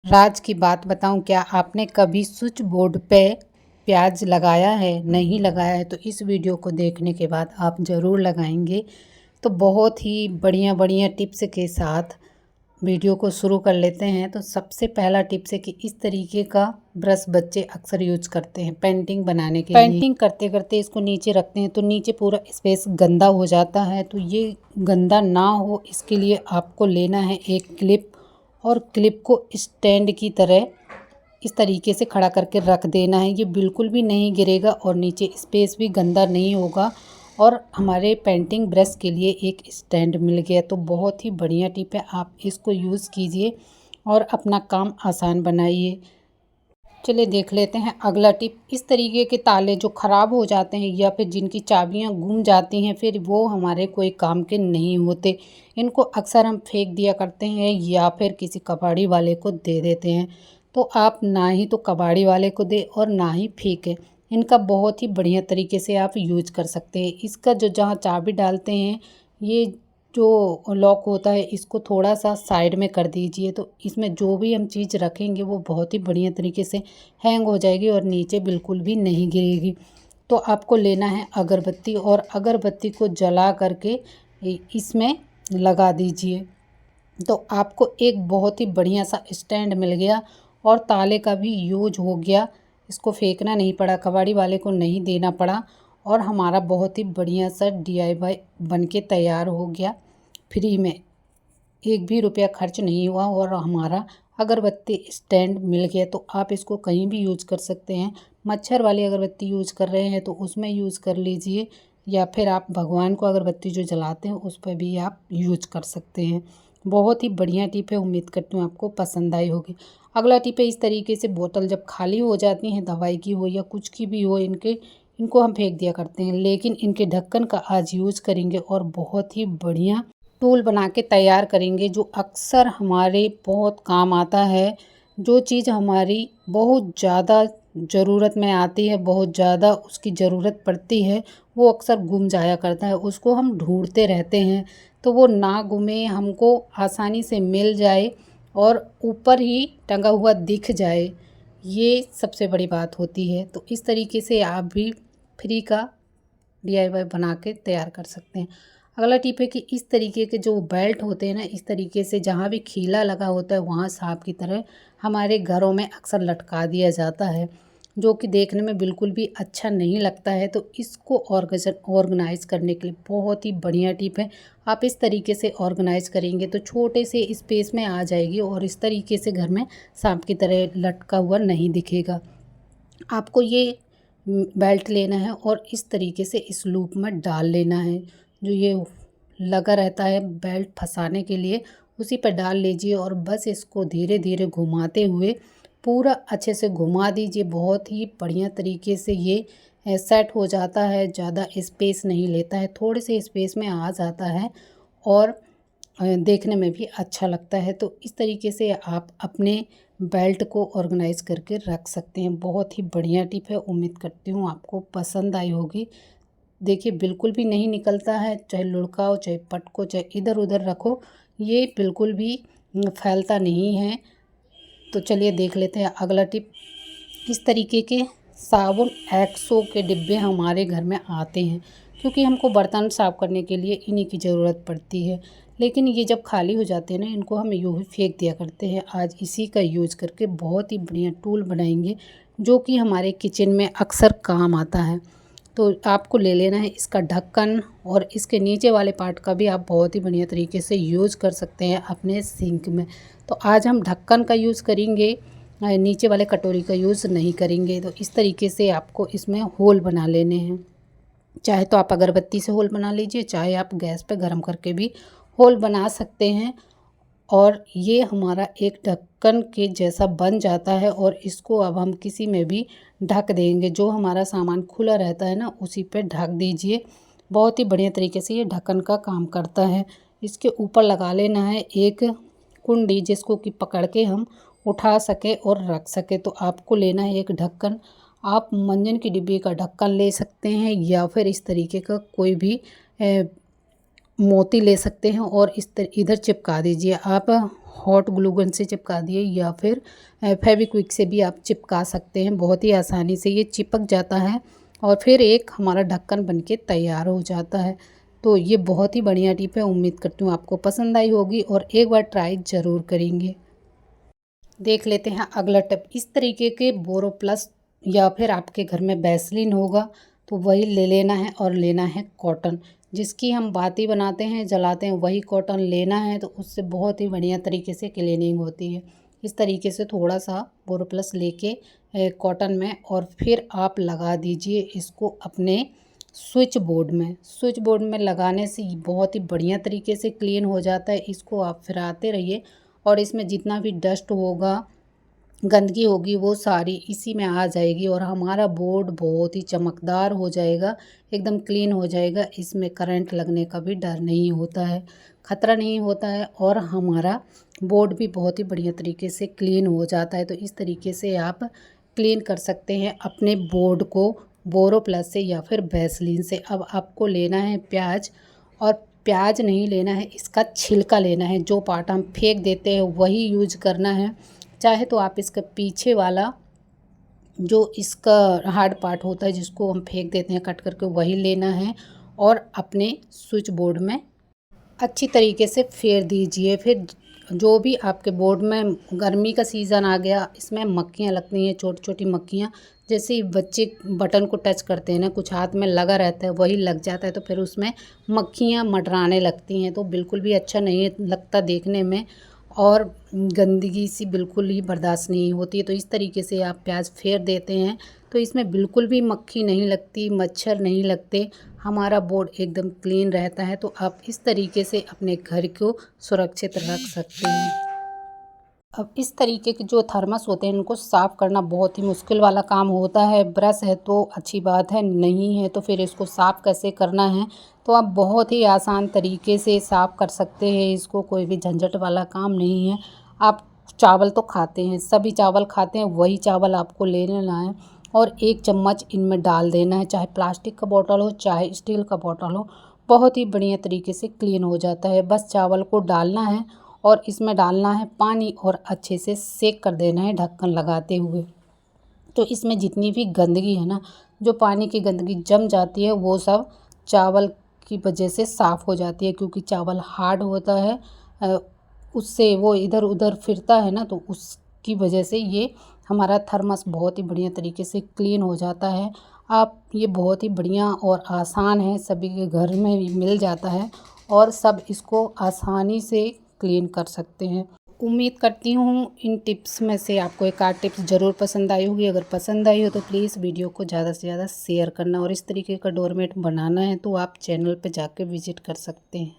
राज की बात बताऊं, क्या आपने कभी स्विच बोर्ड पे प्याज लगाया है? नहीं लगाया है तो इस वीडियो को देखने के बाद आप ज़रूर लगाएंगे। तो बहुत ही बढ़िया बढ़िया टिप्स के साथ वीडियो को शुरू कर लेते हैं। तो सबसे पहला टिप्स है कि इस तरीके का ब्रश बच्चे अक्सर यूज करते हैं पेंटिंग बनाने के लिए। पेंटिंग करते करते इसको नीचे रखते हैं तो नीचे पूरा स्पेस गंदा हो जाता है। तो ये गंदा ना हो इसके लिए आपको लेना है एक क्लिप, और क्लिप को स्टैंड की तरह इस तरीके से खड़ा करके रख देना है। ये बिल्कुल भी नहीं गिरेगा और नीचे स्पेस भी गंदा नहीं होगा। और हमारे पेंटिंग ब्रश के लिए एक स्टैंड मिल गया। तो बहुत ही बढ़िया टिप है, आप इसको यूज़ कीजिए और अपना काम आसान बनाइए। चलिए देख लेते हैं अगला टिप। इस तरीके के ताले जो ख़राब हो जाते हैं या फिर जिनकी चाबियां गुम जाती हैं, फिर वो हमारे कोई काम के नहीं होते, इनको अक्सर हम फेंक दिया करते हैं या फिर किसी कबाड़ी वाले को दे देते हैं। तो आप ना ही तो कबाड़ी वाले को दे और ना ही फेंकें। इनका बहुत ही बढ़िया तरीके से आप यूज कर सकते हैं। इसका जो जहाँ चाबी डालते हैं, ये जो लॉक होता है, इसको थोड़ा सा साइड में कर दीजिए। तो इसमें जो भी हम चीज़ रखेंगे वो बहुत ही बढ़िया तरीके से हैंग हो जाएगी और नीचे बिल्कुल भी नहीं गिरेगी। तो आपको लेना है अगरबत्ती और अगरबत्ती को जला करके इसमें लगा दीजिए। तो आपको एक बहुत ही बढ़िया सा स्टैंड मिल गया और ताले का भी यूज हो गया। इसको फेंकना नहीं पड़ा, कबाड़ी वाले को नहीं देना पड़ा और हमारा बहुत ही बढ़िया सा DIY बन के तैयार हो गया। फ्री में एक भी रुपया खर्च नहीं हुआ और हमारा अगरबत्ती स्टैंड मिल गया। तो आप इसको कहीं भी यूज़ कर सकते हैं। मच्छर वाली अगरबत्ती यूज़ कर रहे हैं तो उसमें यूज़ कर लीजिए, या फिर आप भगवान को अगरबत्ती जो जलाते हैं उस पर भी आप यूज कर सकते हैं। बहुत ही बढ़िया टिप है, उम्मीद करती हूँ आपको पसंद आई होगी। अगला टिप है, इस तरीके से बोतल जब खाली हो जाती हैं, दवाई की हो या कुछ की भी हो, इनको हम फेंक दिया करते हैं, लेकिन इनके ढक्कन का आज यूज़ करेंगे और बहुत ही बढ़िया टूल बना के तैयार करेंगे जो अक्सर हमारे बहुत काम आता है। जो चीज़ हमारी बहुत ज़्यादा ज़रूरत में आती है, बहुत ज़्यादा उसकी ज़रूरत पड़ती है, वो अक्सर गुम जाया करता है, उसको हम ढूंढते रहते हैं। तो वो ना गुमे, हमको आसानी से मिल जाए और ऊपर ही टंगा हुआ दिख जाए, ये सबसे बड़ी बात होती है। तो इस तरीके से आप भी फ्री का DIY बना के तैयार कर सकते हैं। अगला टिप है कि इस तरीके के जो बेल्ट होते हैं ना, इस तरीके से जहाँ भी खीला लगा होता है वहाँ सांप की तरह हमारे घरों में अक्सर लटका दिया जाता है, जो कि देखने में बिल्कुल भी अच्छा नहीं लगता है। तो इसको ऑर्गेनाइज़ करने के लिए बहुत ही बढ़िया टिप है। आप इस तरीके से ऑर्गेनाइज़ करेंगे तो छोटे से स्पेस में आ जाएगी और इस तरीके से घर में सांप की तरह लटका हुआ नहीं दिखेगा। आपको ये बेल्ट लेना है और इस तरीके से इस लूप में डाल लेना है। जो ये लगा रहता है बेल्ट फंसाने के लिए, उसी पर डाल लीजिए और बस इसको धीरे धीरे घुमाते हुए पूरा अच्छे से घुमा दीजिए। बहुत ही बढ़िया तरीके से ये सेट हो जाता है, ज़्यादा स्पेस नहीं लेता है, थोड़े से स्पेस में आ जाता है और देखने में भी अच्छा लगता है। तो इस तरीके से आप अपने बेल्ट को ऑर्गेनाइज़ करके रख सकते हैं। बहुत ही बढ़िया टिप है, उम्मीद करती हूँ आपको पसंद आई होगी। देखिए बिल्कुल भी नहीं निकलता है, चाहे लुढ़काओ, चाहे पटको, चाहे इधर उधर रखो, ये बिल्कुल भी फैलता नहीं है। तो चलिए देख लेते हैं अगला टिप। इस तरीके के साबुन एक्सो के डिब्बे हमारे घर में आते हैं, क्योंकि हमको बर्तन साफ़ करने के लिए इन्हीं की ज़रूरत पड़ती है। लेकिन ये जब खाली हो जाते हैं ना, इनको हम यूँ ही फेंक दिया करते हैं। आज इसी का यूज़ करके बहुत ही बढ़िया टूल बनाएंगे जो कि हमारे किचन में अक्सर काम आता है। तो आपको ले लेना है इसका ढक्कन और इसके नीचे वाले पार्ट का भी आप बहुत ही बढ़िया तरीके से यूज़ कर सकते हैं अपने सिंक में। तो आज हम ढक्कन का यूज़ करेंगे, नीचे वाले कटोरी का यूज़ नहीं करेंगे। तो इस तरीके से आपको इसमें होल बना लेने हैं। चाहे तो आप अगरबत्ती से होल बना लीजिए, चाहे आप गैस पे गर्म करके भी होल बना सकते हैं। और ये हमारा एक ढक्कन के जैसा बन जाता है और इसको अब हम किसी में भी ढक देंगे। जो हमारा सामान खुला रहता है ना, उसी पे ढक दीजिए। बहुत ही बढ़िया तरीके से ये ढक्कन का काम करता है। इसके ऊपर लगा लेना है एक कुंडी, जिसको कि पकड़ के हम उठा सके और रख सके। तो आपको लेना है एक ढक्कन। आप मंजन की डिब्बी का ढक्कन ले सकते हैं या फिर इस तरीके का कोई भी मोती ले सकते हैं और इधर चिपका दीजिए। आप हॉट ग्लू गन से चिपका दिए या फिर फेविक्विक से भी आप चिपका सकते हैं। बहुत ही आसानी से ये चिपक जाता है और फिर एक हमारा ढक्कन बनके तैयार हो जाता है। तो ये बहुत ही बढ़िया टिप है, उम्मीद करती हूँ आपको पसंद आई होगी और एक बार ट्राई ज़रूर करेंगे। देख लेते हैं अगला टिप। इस तरीके के बोरोप्लस या फिर आपके घर में वैसलीन होगा तो वही ले लेना है और लेना है कॉटन, जिसकी हम बाती बनाते हैं जलाते हैं, वही कॉटन लेना है। तो उससे बहुत ही बढ़िया तरीके से क्लीनिंग होती है। इस तरीके से थोड़ा सा बोरोप्लस लेके कॉटन में और फिर आप लगा दीजिए इसको अपने स्विच बोर्ड में। स्विच बोर्ड में लगाने से बहुत ही बढ़िया तरीके से क्लीन हो जाता है। इसको आप फिराते रहिए और इसमें जितना भी डस्ट होगा, गंदगी होगी, वो सारी इसी में आ जाएगी और हमारा बोर्ड बहुत ही चमकदार हो जाएगा, एकदम क्लीन हो जाएगा। इसमें करंट लगने का भी डर नहीं होता है, ख़तरा नहीं होता है और हमारा बोर्ड भी बहुत ही बढ़िया तरीके से क्लीन हो जाता है। तो इस तरीके से आप क्लीन कर सकते हैं अपने बोर्ड को बोरोप्लस से या फिर वैसलीन से। अब आपको लेना है प्याज, और प्याज नहीं लेना है, इसका छिलका लेना है। जो पार्ट हम फेंक देते हैं वही यूज करना है। चाहे तो आप इसका पीछे वाला जो इसका हार्ड पार्ट होता है जिसको हम फेंक देते हैं कट करके, वही लेना है और अपने स्विच बोर्ड में अच्छी तरीके से फेर दीजिए। फिर जो भी आपके बोर्ड में, गर्मी का सीज़न आ गया, इसमें मक्खियाँ लगती हैं, छोटी छोटी मक्खियाँ। जैसे ही बच्चे बटन को टच करते हैं ना, कुछ हाथ में लगा रहता है वही लग जाता है, तो फिर उसमें मक्खियाँ मंडराने लगती हैं। तो बिल्कुल भी अच्छा नहीं लगता देखने में और गंदगी सी बिल्कुल ही बर्दाश्त नहीं होती है। तो इस तरीके से आप प्याज फेर देते हैं तो इसमें बिल्कुल भी मक्खी नहीं लगती, मच्छर नहीं लगते, हमारा बोर्ड एकदम क्लीन रहता है। तो आप इस तरीके से अपने घर को सुरक्षित रख सकते हैं। अब इस तरीके के जो थर्मस होते हैं इनको साफ़ करना बहुत ही मुश्किल वाला काम होता है। ब्रश है तो अच्छी बात है, नहीं है तो फिर इसको साफ़ कैसे करना है, तो आप बहुत ही आसान तरीके से साफ़ कर सकते हैं इसको। कोई भी झंझट वाला काम नहीं है। आप चावल तो खाते हैं, सभी चावल खाते हैं, वही चावल आपको ले लेना है और 1 चम्मच इनमें डाल देना है। चाहे प्लास्टिक का बॉटल हो चाहे स्टील का बॉटल हो, बहुत ही बढ़िया तरीके से क्लीन हो जाता है। बस चावल को डालना है और इसमें डालना है पानी और अच्छे से सेक कर देना है ढक्कन लगाते हुए। तो इसमें जितनी भी गंदगी है ना, जो पानी की गंदगी जम जाती है वो सब चावल की वजह से साफ़ हो जाती है, क्योंकि चावल हार्ड होता है, उससे वो इधर उधर फिरता है ना, तो उसकी वजह से ये हमारा थर्मस बहुत ही बढ़िया तरीके से क्लीन हो जाता है। आप ये बहुत ही बढ़िया और आसान है, सभी के घर में भी मिल जाता है और सब इसको आसानी से क्लीन कर सकते हैं। उम्मीद करती हूँ इन टिप्स में से आपको एक आध टिप्स ज़रूर पसंद आई होगी। अगर पसंद आई हो तो प्लीज़ वीडियो को ज़्यादा से ज़्यादा शेयर करना और इस तरीके का डोरमेट बनाना है तो आप चैनल पे जाके विज़िट कर सकते हैं।